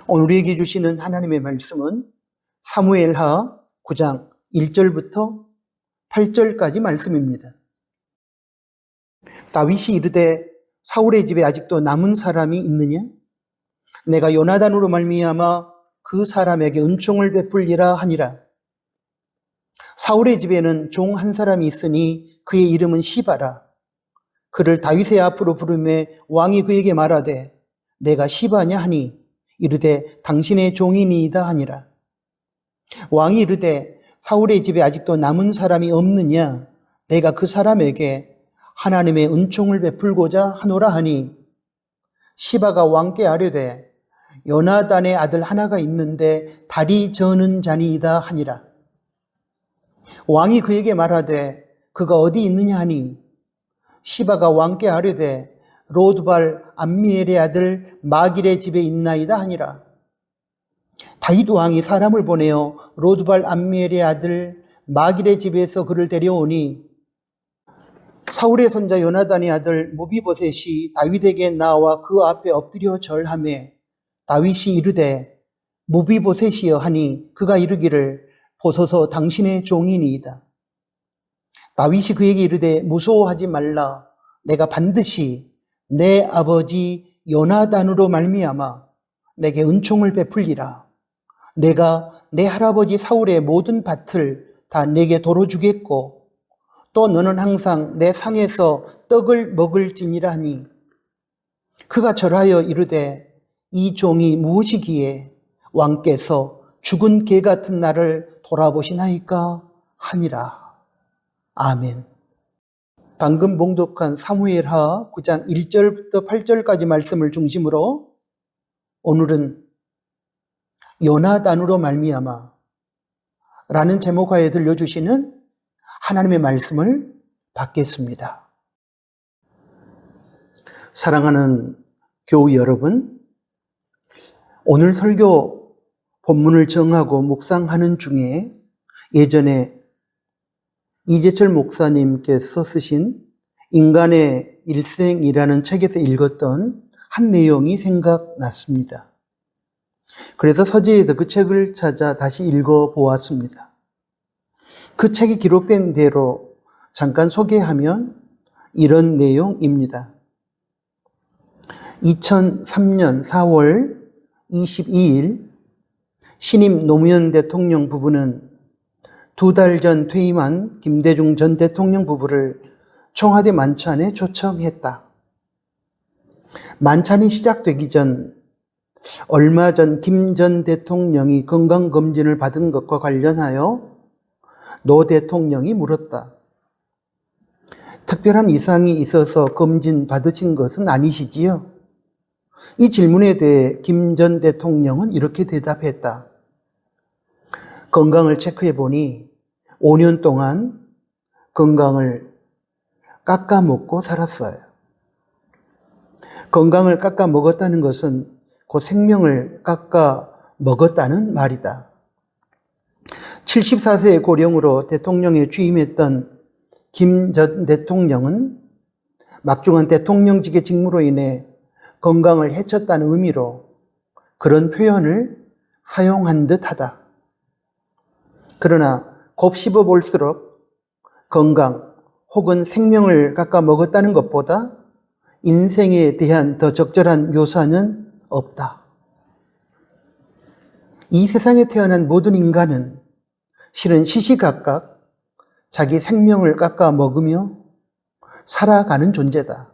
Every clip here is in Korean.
오늘 우리에게 주시는 하나님의 말씀은 사무엘하 9장 1절부터 8절까지 말씀입니다. 다윗이 이르되 사울의 집에 아직도 남은 사람이 있느냐? 내가 요나단으로 말미암아 그 사람에게 은총을 베풀리라 하니라. 사울의 집에는 종 한 사람이 있으니 그의 이름은 시바라. 그를 다윗의 앞으로 부르매 왕이 그에게 말하되 내가 시바냐 하니 이르되 당신의 종이니이다 하니라. 왕이 이르되 사울의 집에 아직도 남은 사람이 없느냐? 내가 그 사람에게 하나님의 은총을 베풀고자 하노라 하니 시바가 왕께 아뢰되 요나단의 아들 하나가 있는데 다리 저는 자니이다 하니라. 왕이 그에게 말하되 그가 어디 있느냐 하니 시바가 왕께 아뢰되 로드발 암미엘의 아들 마길의 집에 있나이다 하니라. 다윗 왕이 사람을 보내어 로드발 암미엘의 아들 마길의 집에서 그를 데려오니 사울의 손자 요나단의 아들 모비보셋이 다윗에게 나와 그 앞에 엎드려 절하매 다윗이 이르되 모비보셋이여 하니 그가 이르기를 보소서 당신의 종이니이다. 다윗이 그에게 이르되 무서워하지 말라. 내가 반드시 내 아버지 요나단으로 말미암아 내게 은총을 베풀리라. 내가 내 할아버지 사울의 모든 밭을 다 내게 도로 주겠고 또 너는 항상 내 상에서 떡을 먹을지니라 하니 그가 절하여 이르되 이 종이 무엇이기에 왕께서 죽은 개 같은 나를 돌아보시나이까 하니라. 아멘. 방금 봉독한 사무엘하 9장 1절부터 8절까지 말씀을 중심으로 오늘은 요나단으로 말미암아 라는 제목하에 들려주시는 하나님의 말씀을 받겠습니다. 사랑하는 교우 여러분, 오늘 설교 본문을 정하고 묵상하는 중에 예전에 이재철 목사님께서 쓰신 인간의 일생이라는 책에서 읽었던 한 내용이 생각났습니다. 그래서 서재에서 그 책을 찾아 다시 읽어보았습니다. 그 책이 기록된 대로 잠깐 소개하면 이런 내용입니다. 2003년 4월 22일 신임 노무현 대통령 부부는 2달 전 퇴임한 김대중 전 대통령 부부를 청와대 만찬에 초청했다. 만찬이 시작되기 전 얼마 전 김 전 대통령이 건강검진을 받은 것과 관련하여 노 대통령이 물었다. 특별한 이상이 있어서 검진 받으신 것은 아니시지요? 이 질문에 대해 김 전 대통령은 이렇게 대답했다. 건강을 체크해 보니 5년 동안 건강을 깎아 먹고 살았어요. 건강을 깎아 먹었다는 것은 그 생명을 깎아 먹었다는 말이다. 74세의 고령으로 대통령에 취임했던 김 전 대통령은 막중한 대통령직의 직무로 인해 건강을 해쳤다는 의미로 그런 표현을 사용한 듯하다. 그러나 곱씹어 볼수록 건강 혹은 생명을 깎아 먹었다는 것보다 인생에 대한 더 적절한 묘사는 없다. 이 세상에 태어난 모든 인간은 실은 시시각각 자기 생명을 깎아 먹으며 살아가는 존재다.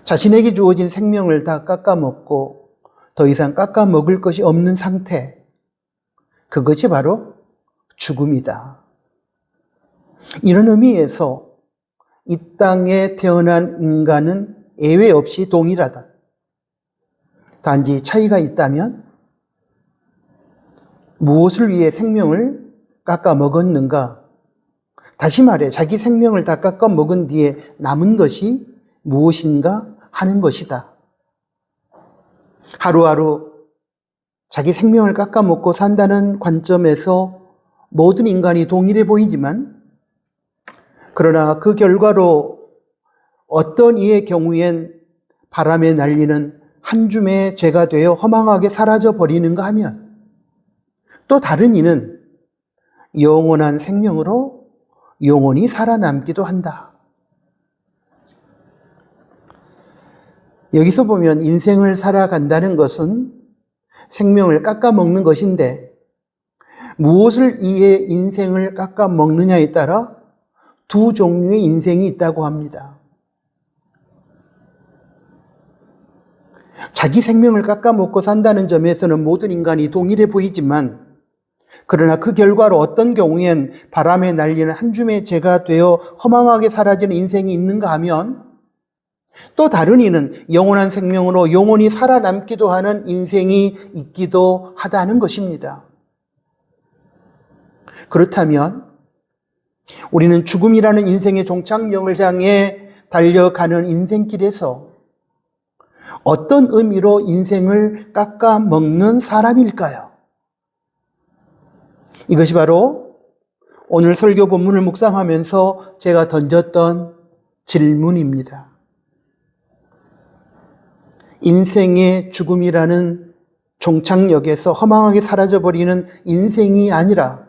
자신에게 주어진 생명을 다 깎아 먹고 더 이상 깎아 먹을 것이 없는 상태, 그것이 바로 죽음이다. 이런 의미에서 이 땅에 태어난 인간은 예외 없이 동일하다. 단지 차이가 있다면 무엇을 위해 생명을 깎아 먹었는가? 다시 말해 자기 생명을 다 깎아 먹은 뒤에 남은 것이 무엇인가 하는 것이다. 하루하루 자기 생명을 깎아 먹고 산다는 관점에서 모든 인간이 동일해 보이지만 그러나 그 결과로 어떤 이의 경우엔 바람에 날리는 한 줌의 죄가 되어 허망하게 사라져 버리는가 하면, 또 다른 이는 영원한 생명으로 영원히 살아남기도 한다. 여기서 보면 인생을 살아간다는 것은 생명을 깎아먹는 것인데, 무엇을 이해 인생을 깎아먹느냐에 따라 두 종류의 인생이 있다고 합니다. 자기 생명을 깎아먹고 산다는 점에서는 모든 인간이 동일해 보이지만, 그러나 그 결과로 어떤 경우엔 바람에 날리는 한 줌의 죄가 되어 허망하게 사라지는 인생이 있는가 하면, 또 다른 이는 영원한 생명으로 영원히 살아남기도 하는 인생이 있기도 하다는 것입니다. 그렇다면 우리는 죽음이라는 인생의 종착역을 향해 달려가는 인생길에서 어떤 의미로 인생을 깎아먹는 사람일까요? 이것이 바로 오늘 설교 본문을 묵상하면서 제가 던졌던 질문입니다. 인생의 죽음이라는 종착역에서 허망하게 사라져버리는 인생이 아니라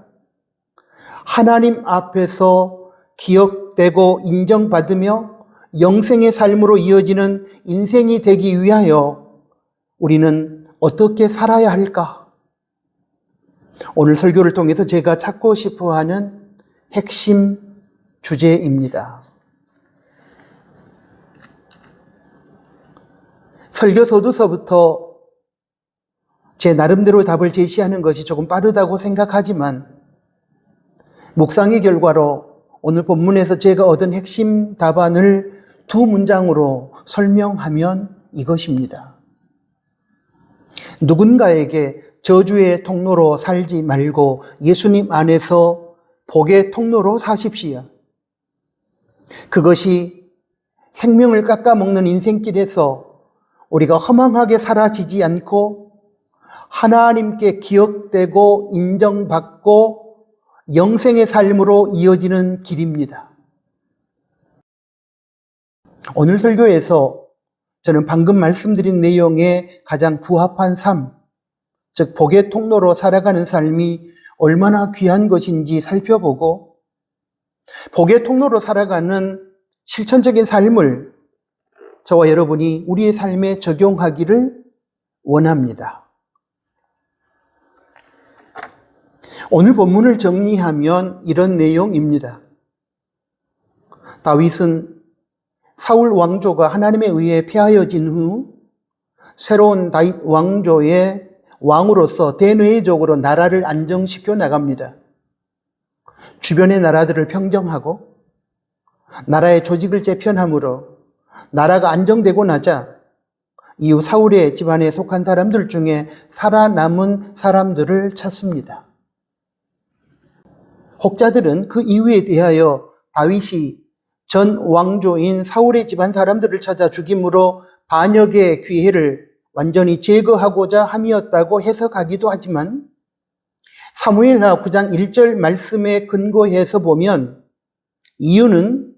하나님 앞에서 기억되고 인정받으며 영생의 삶으로 이어지는 인생이 되기 위하여 우리는 어떻게 살아야 할까? 오늘 설교를 통해서 제가 찾고 싶어 하는 핵심 주제입니다. 설교 서두서부터 제 나름대로 답을 제시하는 것이 조금 빠르다고 생각하지만, 묵상의 결과로 오늘 본문에서 제가 얻은 핵심 답안을 두 문장으로 설명하면 이것입니다. 누군가에게 저주의 통로로 살지 말고 예수님 안에서 복의 통로로 사십시오. 그것이 생명을 깎아먹는 인생길에서 우리가 허망하게 사라지지 않고 하나님께 기억되고 인정받고 영생의 삶으로 이어지는 길입니다. 오늘 설교에서 저는 방금 말씀드린 내용에 가장 부합한 삶, 즉 복의 통로로 살아가는 삶이 얼마나 귀한 것인지 살펴보고, 복의 통로로 살아가는 실천적인 삶을 저와 여러분이 우리의 삶에 적용하기를 원합니다. 오늘 본문을 정리하면 이런 내용입니다. 다윗은 사울 왕조가 하나님에 의해 폐하여진 후 새로운 다윗 왕조의 왕으로서 대내적으로 나라를 안정시켜 나갑니다. 주변의 나라들을 평정하고 나라의 조직을 재편함으로 나라가 안정되고 나자 이후 사울의 집안에 속한 사람들 중에 살아남은 사람들을 찾습니다. 혹자들은 그 이유에 대하여 다윗이 전 왕조인 사울의 집안 사람들을 찾아 죽임으로 반역의 기회를 완전히 제거하고자 함이었다고 해석하기도 하지만, 사무엘하 9장 1절 말씀에 근거해서 보면 이유는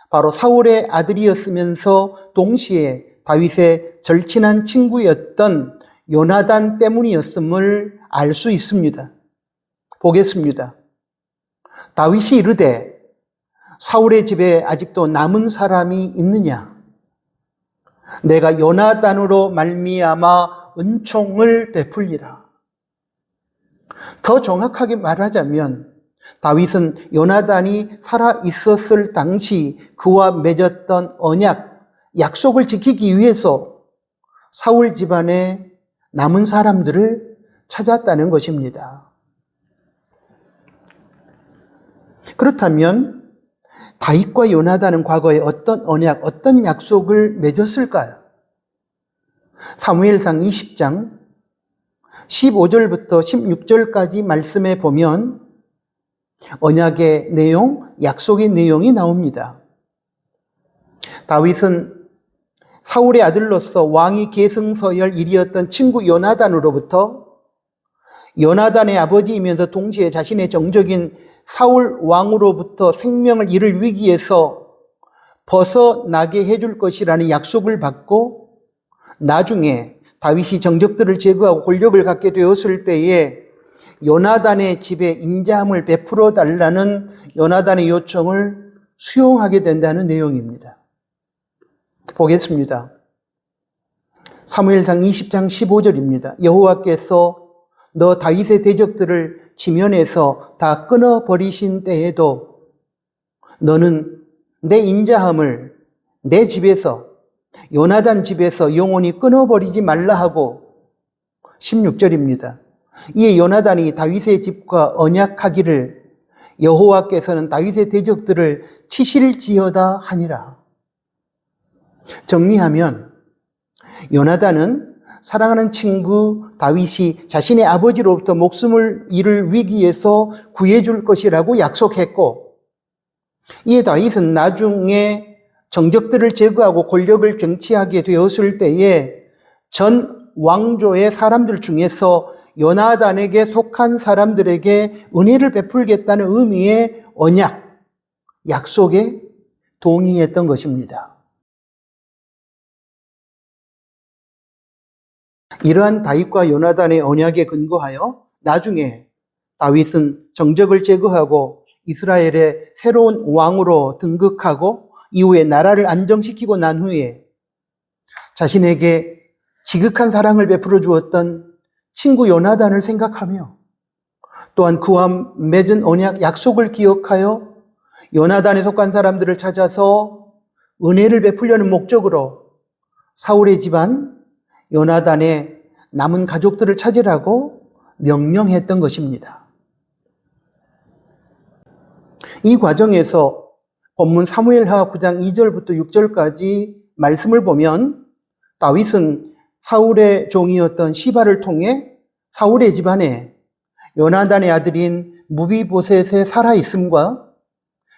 바로 사울의 아들이었으면서 동시에 다윗의 절친한 친구였던 요나단 때문이었음을 알 수 있습니다. 보겠습니다. 다윗이 이르되 사울의 집에 아직도 남은 사람이 있느냐? 내가 요나단으로 말미암아 은총을 베풀리라. 더 정확하게 말하자면 다윗은 요나단이 살아 있었을 당시 그와 맺었던 언약, 약속을 지키기 위해서 사울 집안에 남은 사람들을 찾았다는 것입니다. 그렇다면 다윗과 요나단은 과거에 어떤 언약, 어떤 약속을 맺었을까요? 사무엘상 20장 15절부터 16절까지 말씀에 보면 언약의 내용, 약속의 내용이 나옵니다. 다윗은 사울의 아들로서 왕위 계승서열 1위였던 친구 요나단으로부터 요나단의 아버지이면서 동시에 자신의 정적인 사울 왕으로부터 생명을 잃을 위기에서 벗어나게 해줄 것이라는 약속을 받고 나중에 다윗이 정적들을 제거하고 권력을 갖게 되었을 때에 요나단의 집에 인자함을 베풀어 달라는 요나단의 요청을 수용하게 된다는 내용입니다. 보겠습니다. 사무엘상 20장 15절입니다. 여호와께서 너 다윗의 대적들을 지면에서 다 끊어버리신 때에도 너는 내 인자함을 내 집에서 요나단 집에서 영원히 끊어버리지 말라 하고 16절입니다. 이에 요나단이 다윗의 집과 언약하기를 여호와께서는 다윗의 대적들을 치실지어다 하니라. 정리하면 요나단은 사랑하는 친구 다윗이 자신의 아버지로부터 목숨을 잃을 위기에서 구해줄 것이라고 약속했고, 이에 다윗은 나중에 정적들을 제거하고 권력을 쟁취하게 되었을 때에 전 왕조의 사람들 중에서 요나단에게 속한 사람들에게 은혜를 베풀겠다는 의미의 언약, 약속에 동의했던 것입니다. 이러한 다윗과 요나단의 언약에 근거하여 나중에 다윗은 정적을 제거하고 이스라엘의 새로운 왕으로 등극하고 이후에 나라를 안정시키고 난 후에 자신에게 지극한 사랑을 베풀어 주었던 친구 요나단을 생각하며 또한 그와 맺은 언약 약속을 기억하여 요나단에 속한 사람들을 찾아서 은혜를 베풀려는 목적으로 사울의 집안 요나단의 남은 가족들을 찾으라고 명령했던 것입니다. 이 과정에서 본문 사무엘하 9장 2절부터 6절까지 말씀을 보면 다윗은 사울의 종이었던 시바를 통해 사울의 집안에 요나단의 아들인 무비보셋의 살아있음과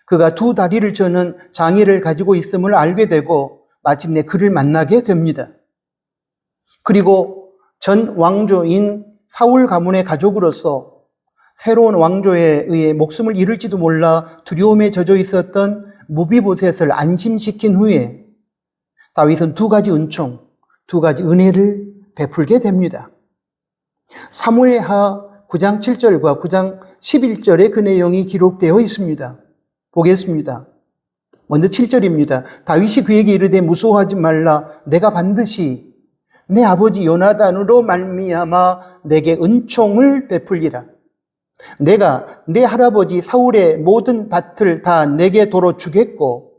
그가 두 다리를 저는 장애를 가지고 있음을 알게 되고 마침내 그를 만나게 됩니다. 그리고 전 왕조인 사울 가문의 가족으로서 새로운 왕조에 의해 목숨을 잃을지도 몰라 두려움에 젖어 있었던 무비보셋을 안심시킨 후에 다윗은 두 가지 은총, 두 가지 은혜를 베풀게 됩니다. 사무엘하 9장 7절과 9장 11절에 그 내용이 기록되어 있습니다. 보겠습니다. 먼저 7절입니다. 다윗이 그에게 이르되 무서워하지 말라. 내가 반드시 내 아버지 요나단으로 말미암아 내게 은총을 베풀리라. 내가 내 할아버지 사울의 모든 밭을 다 내게 도로 주겠고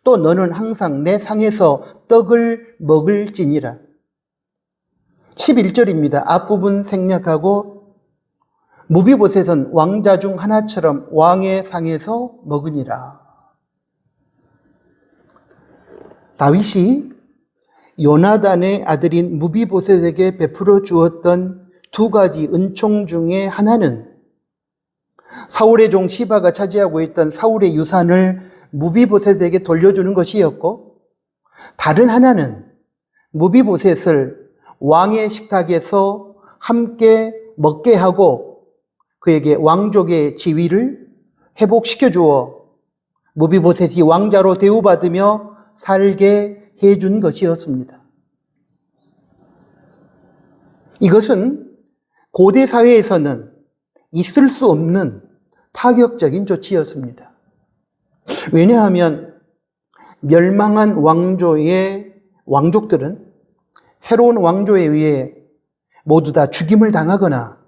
또 너는 항상 내 상에서 떡을 먹을지니라. 11절입니다. 앞부분 생략하고 무비보셋은 왕자 중 하나처럼 왕의 상에서 먹으니라. 다윗이 요나단의 아들인 무비보셋에게 베풀어 주었던 두 가지 은총 중에 하나는 사울의 종 시바가 차지하고 있던 사울의 유산을 무비보셋에게 돌려주는 것이었고, 다른 하나는 무비보셋을 왕의 식탁에서 함께 먹게 하고 그에게 왕족의 지위를 회복시켜 주어 무비보셋이 왕자로 대우받으며 살게 해준 것이었습니다. 이것은 고대 사회에서는 있을 수 없는 파격적인 조치였습니다. 왜냐하면 멸망한 왕조의 왕족들은 새로운 왕조에 의해 모두 다 죽임을 당하거나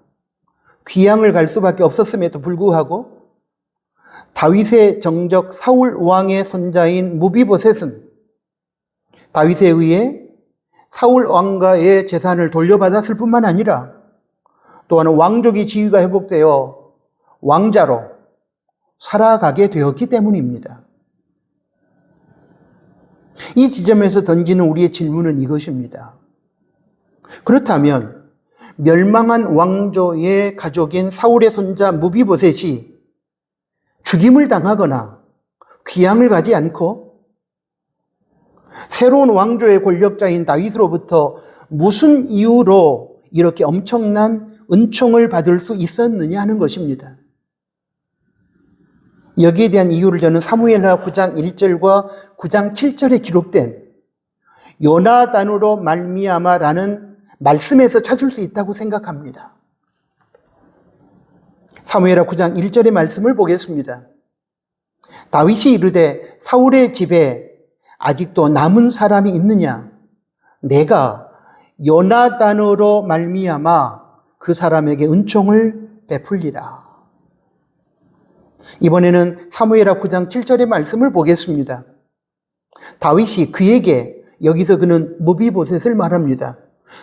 귀양을 갈 수밖에 없었음에도 불구하고 다윗의 정적 사울 왕의 손자인 무비보셋은 다윗에 의해 사울 왕가의 재산을 돌려받았을 뿐만 아니라 또한 왕족의 지위가 회복되어 왕자로 살아가게 되었기 때문입니다. 이 지점에서 던지는 우리의 질문은 이것입니다. 그렇다면 멸망한 왕조의 가족인 사울의 손자 무비보셋이 죽임을 당하거나 귀양을 가지 않고 새로운 왕조의 권력자인 다윗으로부터 무슨 이유로 이렇게 엄청난 은총을 받을 수 있었느냐 하는 것입니다. 여기에 대한 이유를 저는 사무엘하 9장 1절과 9장 7절에 기록된 요나단으로 말미암아라는 말씀에서 찾을 수 있다고 생각합니다. 사무엘하 9장 1절의 말씀을 보겠습니다. 다윗이 이르되 사울의 집에 아직도 남은 사람이 있느냐? 내가 요나단으로 말미암아 그 사람에게 은총을 베풀리라. 이번에는 사무엘하 9장 7절의 말씀을 보겠습니다. 다윗이 그에게, 여기서 그는 무비보셋을 말합니다.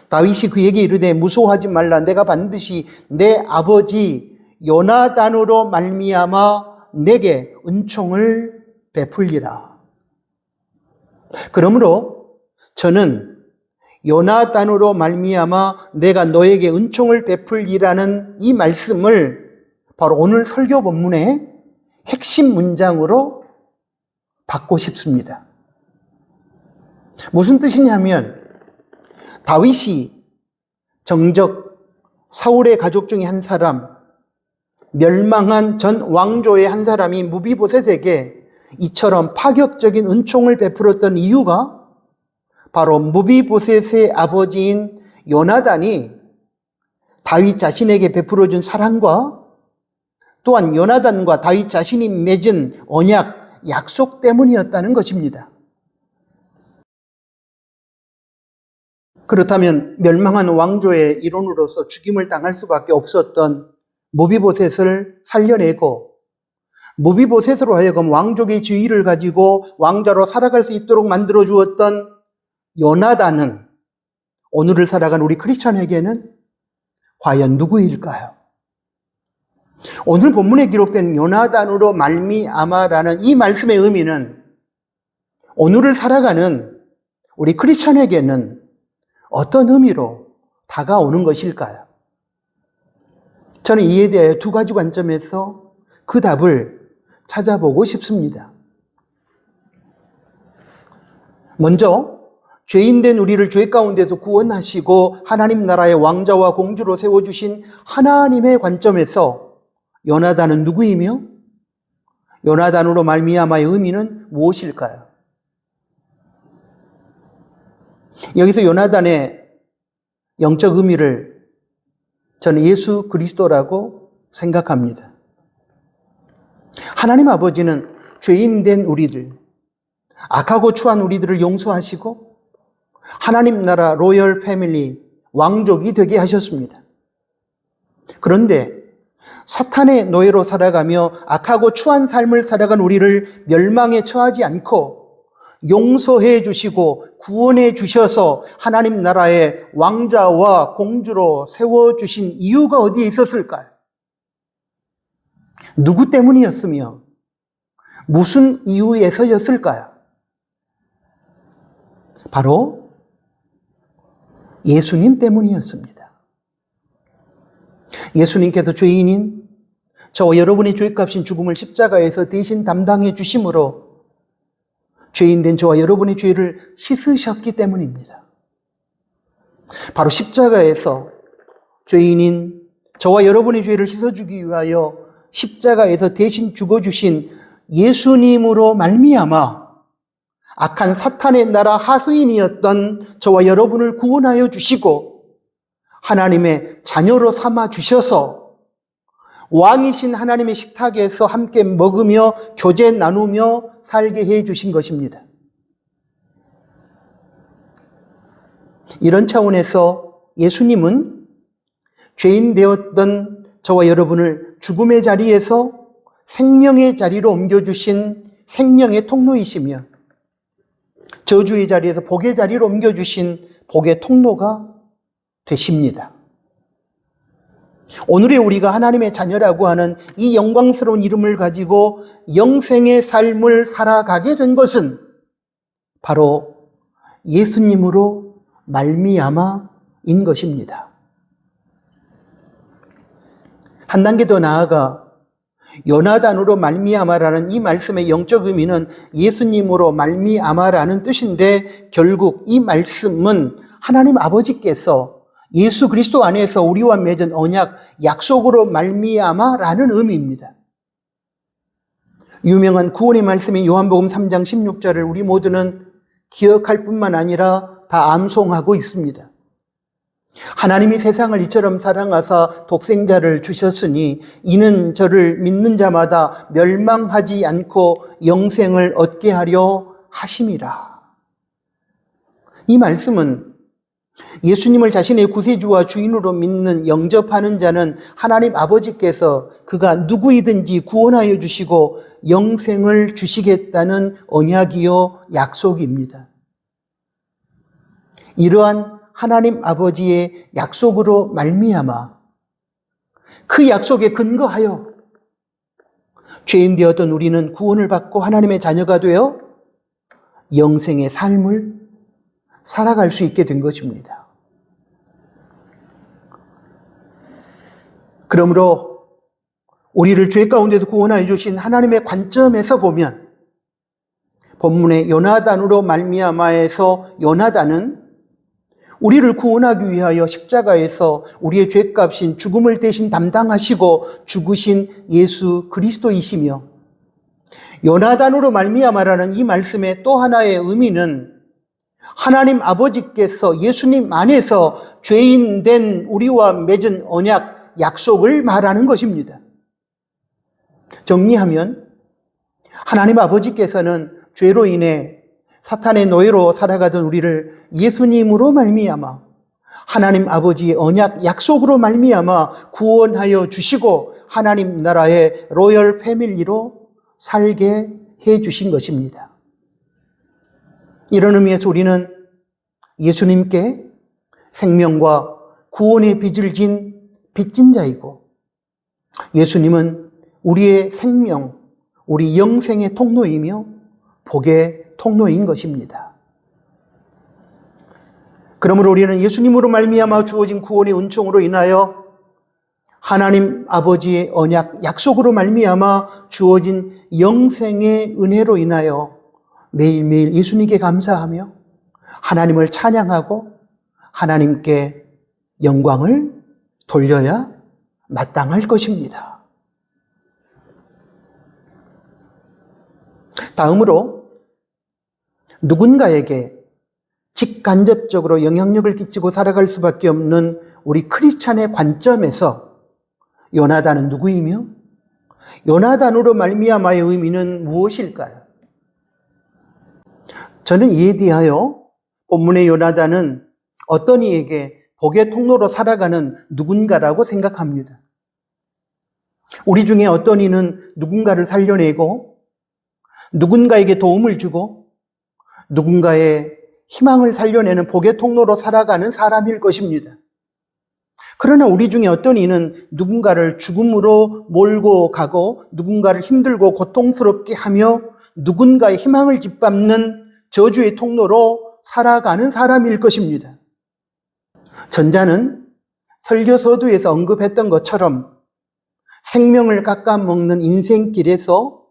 다윗이 그에게 이르되 무서워하지 말라. 내가 반드시 내 아버지 요나단으로 말미암아 내게 은총을 베풀리라. 그러므로 저는 요나단으로 말미암아 내가 너에게 은총을 베풀리라는 이 말씀을 바로 오늘 설교 본문의 핵심 문장으로 받고 싶습니다. 무슨 뜻이냐면 다윗이 정적 사울의 가족 중에 한 사람, 멸망한 전 왕조의 한 사람이 무비보셋에게 이처럼 파격적인 은총을 베풀었던 이유가 바로 무비보셋의 아버지인 요나단이 다윗 자신에게 베풀어준 사랑과 또한 요나단과 다윗 자신이 맺은 언약, 약속 때문이었다는 것입니다. 그렇다면 멸망한 왕조의 일원으로서 죽임을 당할 수밖에 없었던 무비보셋을 살려내고 무비보셋으로 하여금 왕족의 지위를 가지고 왕자로 살아갈 수 있도록 만들어 주었던 요나단은 오늘을 살아간 우리 크리스천에게는 과연 누구일까요? 오늘 본문에 기록된 요나단으로 말미암아라는 이 말씀의 의미는 오늘을 살아가는 우리 크리스천에게는 어떤 의미로 다가오는 것일까요? 저는 이에 대하여 두 가지 관점에서 그 답을 찾아보고 싶습니다. 먼저 죄인된 우리를 죄 가운데서 구원하시고 하나님 나라의 왕자와 공주로 세워주신 하나님의 관점에서 요나단은 누구이며 요나단으로 말미암아의 의미는 무엇일까요? 여기서 요나단의 영적 의미를 저는 예수 그리스도라고 생각합니다. 하나님 아버지는 죄인된 우리들, 악하고 추한 우리들을 용서하시고 하나님 나라 로열 패밀리, 왕족이 되게 하셨습니다. 그런데 사탄의 노예로 살아가며 악하고 추한 삶을 살아간 우리를 멸망에 처하지 않고 용서해 주시고 구원해 주셔서 하나님 나라의 왕자와 공주로 세워주신 이유가 어디에 있었을까요? 누구 때문이었으며 무슨 이유에서였을까요? 바로 예수님 때문이었습니다. 예수님께서 죄인인 저와 여러분의 죄값인 죽음을 십자가에서 대신 담당해 주심으로 죄인된 저와 여러분의 죄를 씻으셨기 때문입니다. 바로 십자가에서 죄인인 저와 여러분의 죄를 씻어주기 위하여 십자가에서 대신 죽어주신 예수님으로 말미암아 악한 사탄의 나라 하수인이었던 저와 여러분을 구원하여 주시고 하나님의 자녀로 삼아 주셔서 왕이신 하나님의 식탁에서 함께 먹으며 교제 나누며 살게 해 주신 것입니다. 이런 차원에서 예수님은 죄인 되었던 저와 여러분을 죽음의 자리에서 생명의 자리로 옮겨주신 생명의 통로이시며 저주의 자리에서 복의 자리로 옮겨주신 복의 통로가 되십니다. 오늘의 우리가 하나님의 자녀라고 하는 이 영광스러운 이름을 가지고 영생의 삶을 살아가게 된 것은 바로 예수님으로 말미암아인 것입니다. 한 단계 더 나아가 요나단으로 말미암아라는 이 말씀의 영적 의미는 예수님으로 말미암아라는 뜻인데 결국 이 말씀은 하나님 아버지께서 예수 그리스도 안에서 우리와 맺은 언약, 약속으로 말미암아라는 의미입니다. 유명한 구원의 말씀인 요한복음 3장 16절을 우리 모두는 기억할 뿐만 아니라 다 암송하고 있습니다. 하나님이 세상을 이처럼 사랑하사 독생자를 주셨으니 이는 저를 믿는 자마다 멸망하지 않고 영생을 얻게 하려 하심이라. 이 말씀은 예수님을 자신의 구세주와 주인으로 믿는 영접하는 자는 하나님 아버지께서 그가 누구이든지 구원하여 주시고 영생을 주시겠다는 언약이요 약속입니다. 이러한 하나님 아버지의 약속으로 말미암아 그 약속에 근거하여 죄인 되었던 우리는 구원을 받고 하나님의 자녀가 되어 영생의 삶을 살아갈 수 있게 된 것입니다. 그러므로 우리를 죄 가운데서 구원하여 주신 하나님의 관점에서 보면 본문의 요나단으로 말미암아에서 요나단은 우리를 구원하기 위하여 십자가에서 우리의 죄값인 죽음을 대신 담당하시고 죽으신 예수 그리스도이시며, 요나단으로 말미암아라는 이 말씀의 또 하나의 의미는 하나님 아버지께서 예수님 안에서 죄인 된 우리와 맺은 언약, 약속을 말하는 것입니다. 정리하면 하나님 아버지께서는 죄로 인해 사탄의 노예로 살아가던 우리를 예수님으로 말미암아 하나님 아버지의 언약, 약속으로 말미암아 구원하여 주시고 하나님 나라의 로열 패밀리로 살게 해 주신 것입니다. 이런 의미에서 우리는 예수님께 생명과 구원의 빚을 진 빚진 자이고, 예수님은 우리의 생명, 우리 영생의 통로이며 복의 통로인 것입니다. 그러므로 우리는 예수님으로 말미암아 주어진 구원의 은총으로 인하여 하나님 아버지의 언약, 약속으로 말미암아 주어진 영생의 은혜로 인하여 매일매일 예수님께 감사하며 하나님을 찬양하고 하나님께 영광을 돌려야 마땅할 것입니다. 다음으로 누군가에게 직간접적으로 영향력을 끼치고 살아갈 수밖에 없는 우리 크리스찬의 관점에서 요나단은 누구이며 요나단으로 말미암아의 의미는 무엇일까요? 저는 이에 대하여 본문의 요나단은 어떤 이에게 복의 통로로 살아가는 누군가라고 생각합니다. 우리 중에 어떤 이는 누군가를 살려내고 누군가에게 도움을 주고 누군가의 희망을 살려내는 복의 통로로 살아가는 사람일 것입니다. 그러나 우리 중에 어떤 이는 누군가를 죽음으로 몰고 가고 누군가를 힘들고 고통스럽게 하며 누군가의 희망을 짓밟는 저주의 통로로 살아가는 사람일 것입니다. 전자는 설교서두에서 언급했던 것처럼 생명을 깎아먹는 인생길에서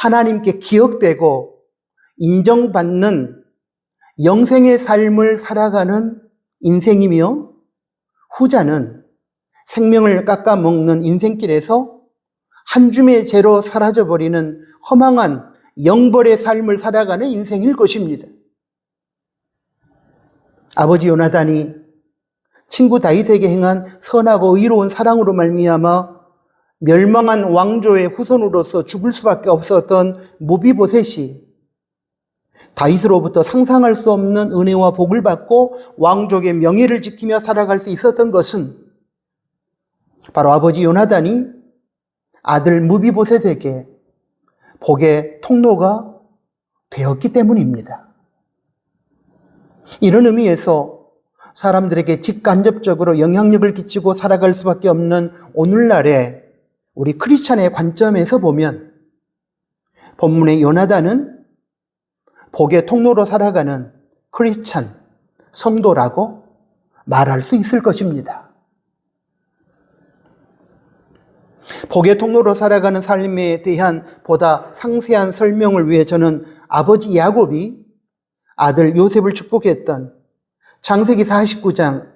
하나님께 기억되고 인정받는 영생의 삶을 살아가는 인생이며, 후자는 생명을 깎아먹는 인생길에서 한 줌의 죄로 사라져버리는 허망한 영벌의 삶을 살아가는 인생일 것입니다. 아버지 요나단이 친구 다윗에게 행한 선하고 의로운 사랑으로 말미암아 멸망한 왕조의 후손으로서 죽을 수밖에 없었던 무비보셋이 다윗으로부터 상상할 수 없는 은혜와 복을 받고 왕족의 명예를 지키며 살아갈 수 있었던 것은 바로 아버지 요나단이 아들 무비보셋에게 복의 통로가 되었기 때문입니다. 이런 의미에서 사람들에게 직간접적으로 영향력을 끼치고 살아갈 수밖에 없는 오늘날의 우리 크리스찬의 관점에서 보면 본문의 요나단은 복의 통로로 살아가는 크리스찬, 성도라고 말할 수 있을 것입니다. 복의 통로로 살아가는 삶에 대한 보다 상세한 설명을 위해 저는 아버지 야곱이 아들 요셉을 축복했던 창세기 49장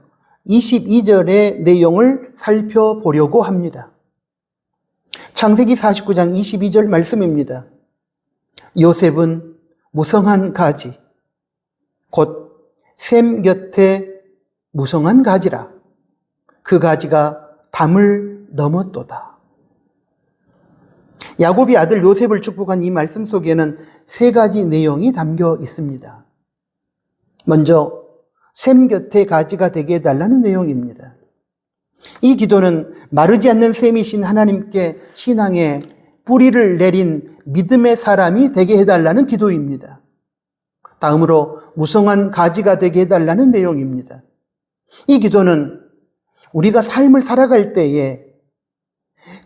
22절의 내용을 살펴보려고 합니다. 창세기 49장 22절 말씀입니다. 요셉은 무성한 가지, 곧 샘 곁에 무성한 가지라. 그 가지가 담을 넘었도다. 야곱이 아들 요셉을 축복한 이 말씀 속에는 세 가지 내용이 담겨 있습니다. 먼저 샘 곁에 가지가 되게 해달라는 내용입니다. 이 기도는 마르지 않는 샘이신 하나님께 신앙의 뿌리를 내린 믿음의 사람이 되게 해달라는 기도입니다. 다음으로 무성한 가지가 되게 해달라는 내용입니다. 이 기도는 우리가 삶을 살아갈 때에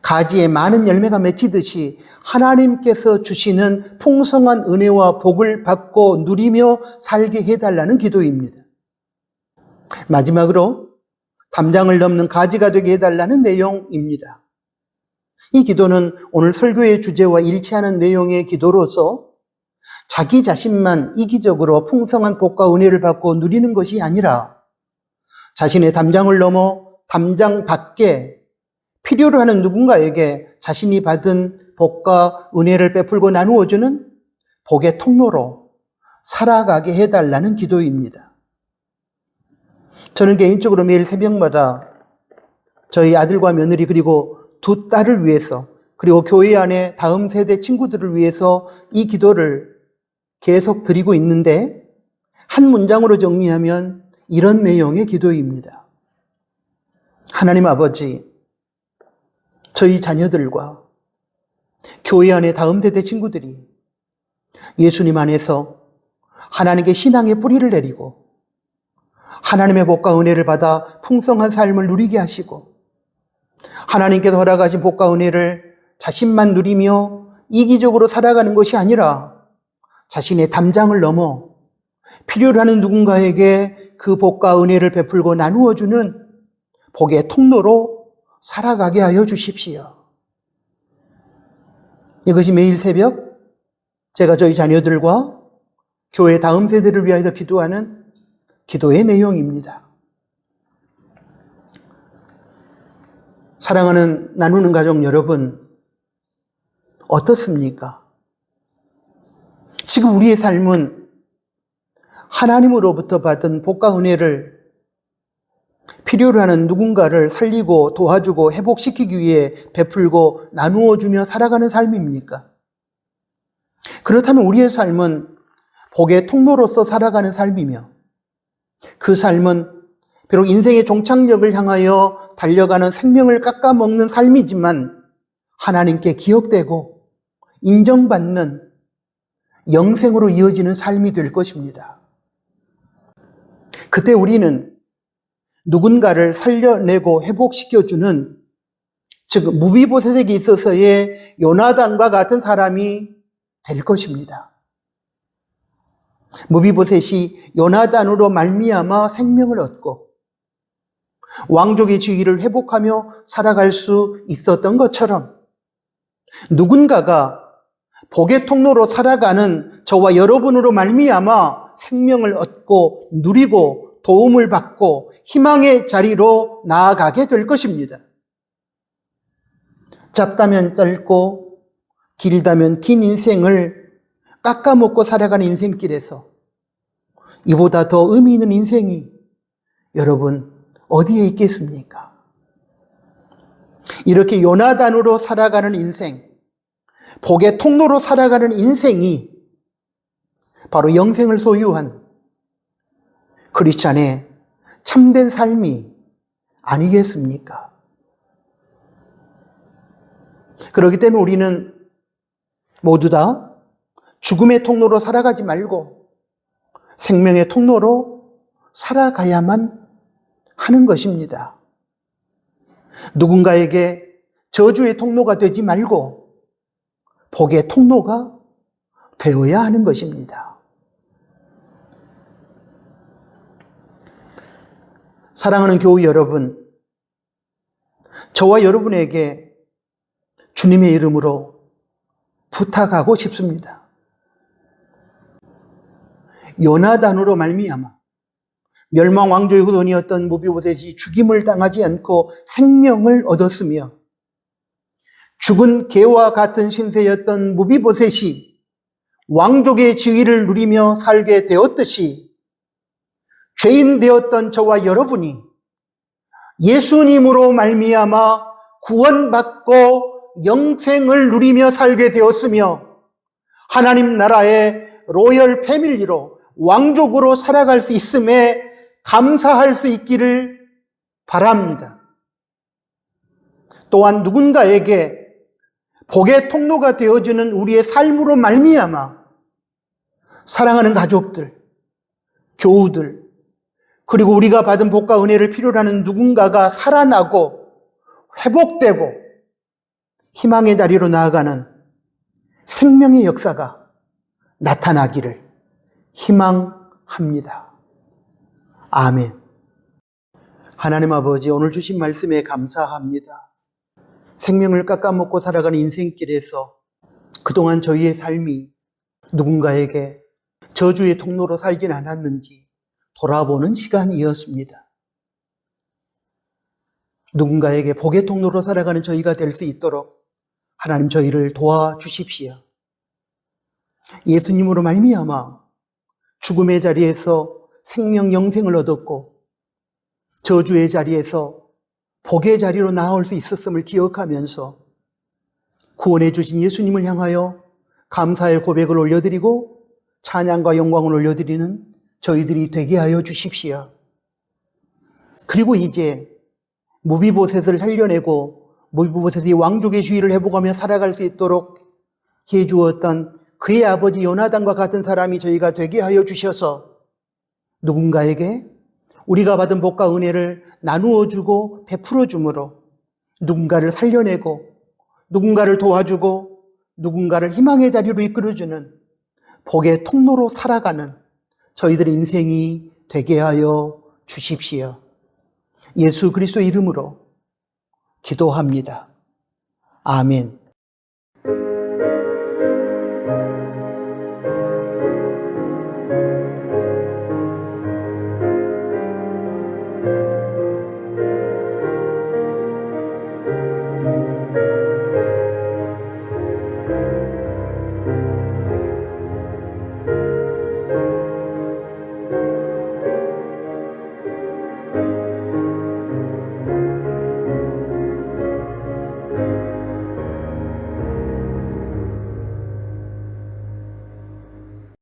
가지에 많은 열매가 맺히듯이 하나님께서 주시는 풍성한 은혜와 복을 받고 누리며 살게 해달라는 기도입니다. 마지막으로 담장을 넘는 가지가 되게 해달라는 내용입니다. 이 기도는 오늘 설교의 주제와 일치하는 내용의 기도로서 자기 자신만 이기적으로 풍성한 복과 은혜를 받고 누리는 것이 아니라 자신의 담장을 넘어 담장 밖에 필요로 하는 누군가에게 자신이 받은 복과 은혜를 베풀고 나누어주는 복의 통로로 살아가게 해달라는 기도입니다. 저는 개인적으로 매일 새벽마다 저희 아들과 며느리 그리고 두 딸을 위해서 그리고 교회 안에 다음 세대 친구들을 위해서 이 기도를 계속 드리고 있는데 한 문장으로 정리하면 이런 내용의 기도입니다. 하나님 아버지, 저희 자녀들과 교회 안에 다음 세대 친구들이 예수님 안에서 하나님께 신앙의 뿌리를 내리고 하나님의 복과 은혜를 받아 풍성한 삶을 누리게 하시고 하나님께서 허락하신 복과 은혜를 자신만 누리며 이기적으로 살아가는 것이 아니라 자신의 담장을 넘어 필요로 하는 누군가에게 그 복과 은혜를 베풀고 나누어주는 복의 통로로 살아가게 하여 주십시오. 이것이 매일 새벽 제가 저희 자녀들과 교회 다음 세대를 위하여 기도하는 기도의 내용입니다. 사랑하는 나누는 가족 여러분, 어떻습니까? 지금 우리의 삶은 하나님으로부터 받은 복과 은혜를 필요로 하는 누군가를 살리고 도와주고 회복시키기 위해 베풀고 나누어주며 살아가는 삶입니까? 그렇다면 우리의 삶은 복의 통로로서 살아가는 삶이며 그 삶은 비록 인생의 종착역을 향하여 달려가는 생명을 깎아먹는 삶이지만 하나님께 기억되고 인정받는 영생으로 이어지는 삶이 될 것입니다. 그때 우리는 누군가를 살려내고 회복시켜주는, 즉 무비보셋에게 있어서의 요나단과 같은 사람이 될 것입니다. 무비보셋이 요나단으로 말미암아 생명을 얻고 왕족의 지위를 회복하며 살아갈 수 있었던 것처럼 누군가가 복의 통로로 살아가는 저와 여러분으로 말미암아 생명을 얻고 누리고 도움을 받고 희망의 자리로 나아가게 될 것입니다. 짧다면 짧고 길다면 긴 인생을 깎아먹고 살아가는 인생길에서 이보다 더 의미 있는 인생이 여러분 어디에 있겠습니까? 이렇게 요나단으로 살아가는 인생, 복의 통로로 살아가는 인생이 바로 영생을 소유한 크리스찬의 참된 삶이 아니겠습니까? 그렇기 때문에 우리는 모두 다 죽음의 통로로 살아가지 말고 생명의 통로로 살아가야만 하는 것입니다. 누군가에게 저주의 통로가 되지 말고 복의 통로가 되어야 하는 것입니다. 사랑하는 교우 여러분, 저와 여러분에게 주님의 이름으로 부탁하고 싶습니다. 요나단으로 말미암아 멸망 왕조의 후손이었던 무비보셋이 죽임을 당하지 않고 생명을 얻었으며 죽은 개와 같은 신세였던 무비보셋이 왕족의 지위를 누리며 살게 되었듯이 죄인 되었던 저와 여러분이 예수님으로 말미암아 구원받고 영생을 누리며 살게 되었으며 하나님 나라의 로열 패밀리로 왕족으로 살아갈 수 있음에 감사할 수 있기를 바랍니다. 또한 누군가에게 복의 통로가 되어주는 우리의 삶으로 말미암아 사랑하는 가족들, 교우들, 그리고 우리가 받은 복과 은혜를 필요로 하는 누군가가 살아나고 회복되고 희망의 자리로 나아가는 생명의 역사가 나타나기를 희망합니다. 아멘. 하나님 아버지, 오늘 주신 말씀에 감사합니다. 생명을 깎아먹고 살아가는 인생길에서 그동안 저희의 삶이 누군가에게 저주의 통로로 살진 않았는지 돌아보는 시간이었습니다. 누군가에게 복의 통로로 살아가는 저희가 될 수 있도록 하나님 저희를 도와주십시오. 예수님으로 말미암아 죽음의 자리에서 생명 영생을 얻었고 저주의 자리에서 복의 자리로 나아올 수 있었음을 기억하면서 구원해 주신 예수님을 향하여 감사의 고백을 올려드리고 찬양과 영광을 올려드리는 저희들이 되게 하여 주십시오. 그리고 이제 무비보셋을 살려내고 무비보셋이 왕족의 주의를 회복하며 살아갈 수 있도록 해주었던 그의 아버지 요나단과 같은 사람이 저희가 되게 하여 주셔서 누군가에게 우리가 받은 복과 은혜를 나누어 주고 베풀어 주므로 누군가를 살려내고 누군가를 도와주고 누군가를 희망의 자리로 이끌어주는 복의 통로로 살아가는 저희들의 인생이 되게 하여 주십시오. 예수 그리스도의 이름으로 기도합니다. 아멘.